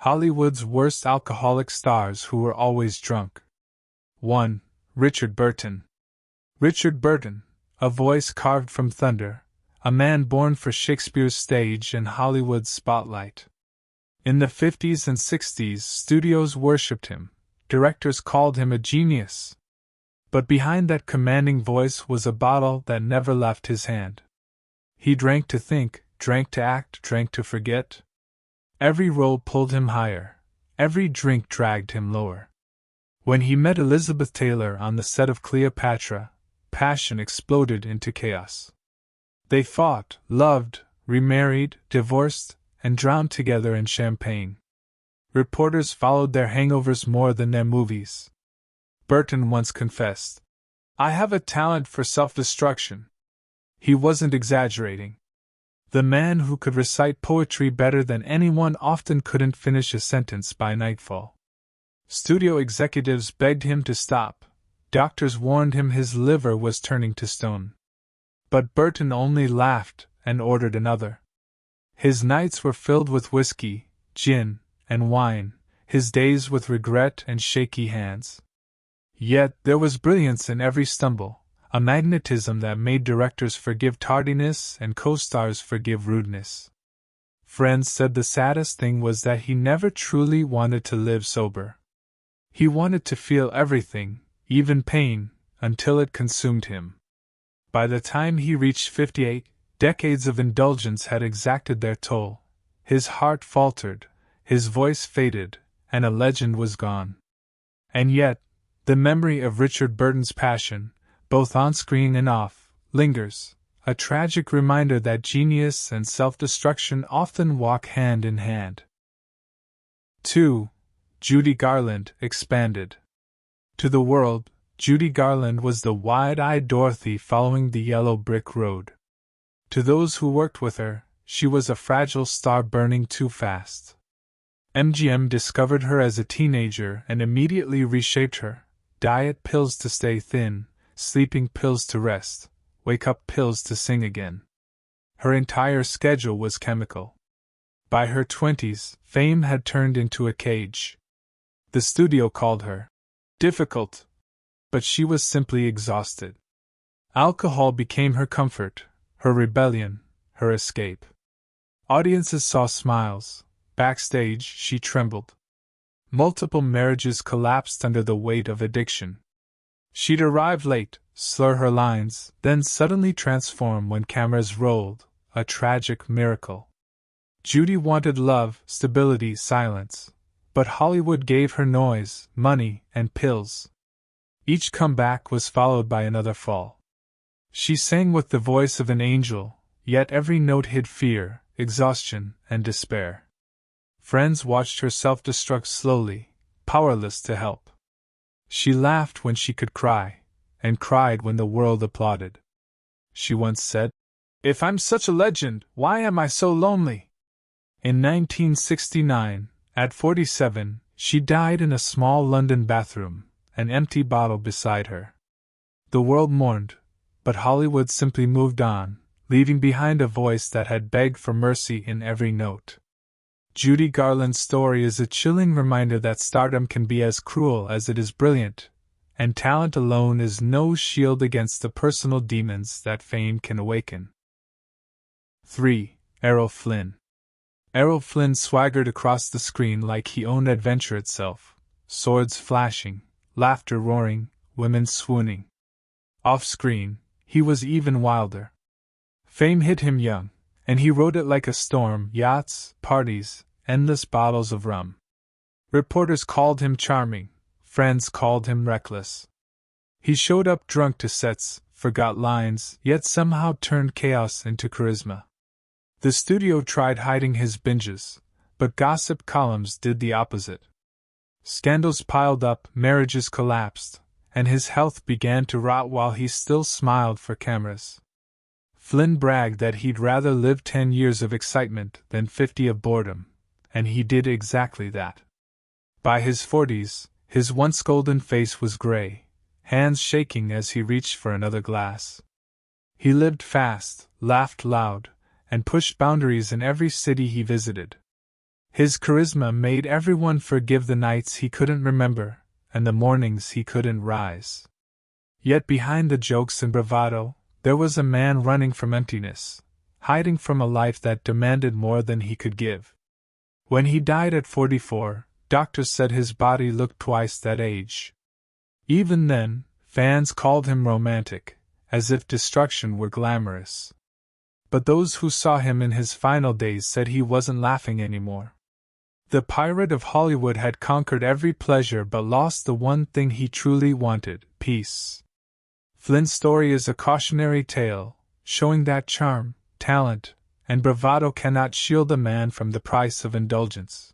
Hollywood's worst alcoholic stars who were always drunk. 1. Richard Burton. Richard Burton, a voice carved from thunder, a man born for Shakespeare's stage and Hollywood's spotlight. In the 50s and 60s, studios worshipped him, directors called him a genius. But behind that commanding voice was a bottle that never left his hand. He drank to think, drank to act, drank to forget. Every role pulled him higher, every drink dragged him lower. When he met Elizabeth Taylor on the set of Cleopatra, passion exploded into chaos. They fought, loved, remarried, divorced, and drowned together in champagne. Reporters followed their hangovers more than their movies. Burton once confessed, "I have a talent for self-destruction." He wasn't exaggerating. The man who could recite poetry better than anyone often couldn't finish a sentence by nightfall. Studio executives begged him to stop. Doctors warned him his liver was turning to stone. But Burton only laughed and ordered another. His nights were filled with whiskey, gin, and wine, his days with regret and shaky hands. Yet there was brilliance in every stumble, a magnetism that made directors forgive tardiness and co-stars forgive rudeness. Friends said the saddest thing was that he never truly wanted to live sober. He wanted to feel everything, even pain, until it consumed him. By the time he reached 58, decades of indulgence had exacted their toll. His heart faltered, his voice faded, and a legend was gone. And yet, the memory of Richard Burton's passion, both on-screen and off, lingers, a tragic reminder that genius and self-destruction often walk hand in hand. 2. Judy Garland, expanded. To the world, Judy Garland was the wide-eyed Dorothy following the yellow brick road. To those who worked with her, she was a fragile star burning too fast. MGM discovered her as a teenager and immediately reshaped her. Diet pills to stay thin, sleeping pills to rest, wake-up pills to sing again. Her entire schedule was chemical. By her 20s, fame had turned into a cage. The studio called her difficult, but she was simply exhausted. Alcohol became her comfort, her rebellion, her escape. Audiences saw smiles. Backstage, she trembled. Multiple marriages collapsed under the weight of addiction. She'd arrive late, slur her lines, then suddenly transform when cameras rolled, a tragic miracle. Judy wanted love, stability, silence. But Hollywood gave her noise, money, and pills. Each comeback was followed by another fall. She sang with the voice of an angel, yet every note hid fear, exhaustion, and despair. Friends watched her self-destruct slowly, powerless to help. She laughed when she could cry, and cried when the world applauded. She once said, "If I'm such a legend, why am I so lonely?" In 1969, at 47, she died in a small London bathroom, an empty bottle beside her. The world mourned, but Hollywood simply moved on, leaving behind a voice that had begged for mercy in every note. Judy Garland's story is a chilling reminder that stardom can be as cruel as it is brilliant, and talent alone is no shield against the personal demons that fame can awaken. 3. Errol Flynn. Errol Flynn swaggered across the screen like he owned adventure itself, swords flashing, laughter roaring, women swooning. Off-screen, he was even wilder. Fame hit him young, and he rode it like a storm: yachts, parties, endless bottles of rum. Reporters called him charming, friends called him reckless. He showed up drunk to sets, forgot lines, yet somehow turned chaos into charisma. The studio tried hiding his binges, but gossip columns did the opposite. Scandals piled up, marriages collapsed, and his health began to rot while he still smiled for cameras. Flynn bragged that he'd rather live 10 years of excitement than 50 of boredom, and he did exactly that. By his 40s, his once golden face was gray, hands shaking as he reached for another glass. He lived fast, laughed loud, and pushed boundaries in every city he visited. His charisma made everyone forgive the nights he couldn't remember, and the mornings he couldn't rise. Yet behind the jokes and bravado, there was a man running from emptiness, hiding from a life that demanded more than he could give. When he died at 44, doctors said his body looked twice that age. Even then, fans called him romantic, as if destruction were glamorous. But those who saw him in his final days said he wasn't laughing anymore. The pirate of Hollywood had conquered every pleasure but lost the one thing he truly wanted: peace. Flynn's story is a cautionary tale, showing that charm, talent, and bravado cannot shield a man from the price of indulgence.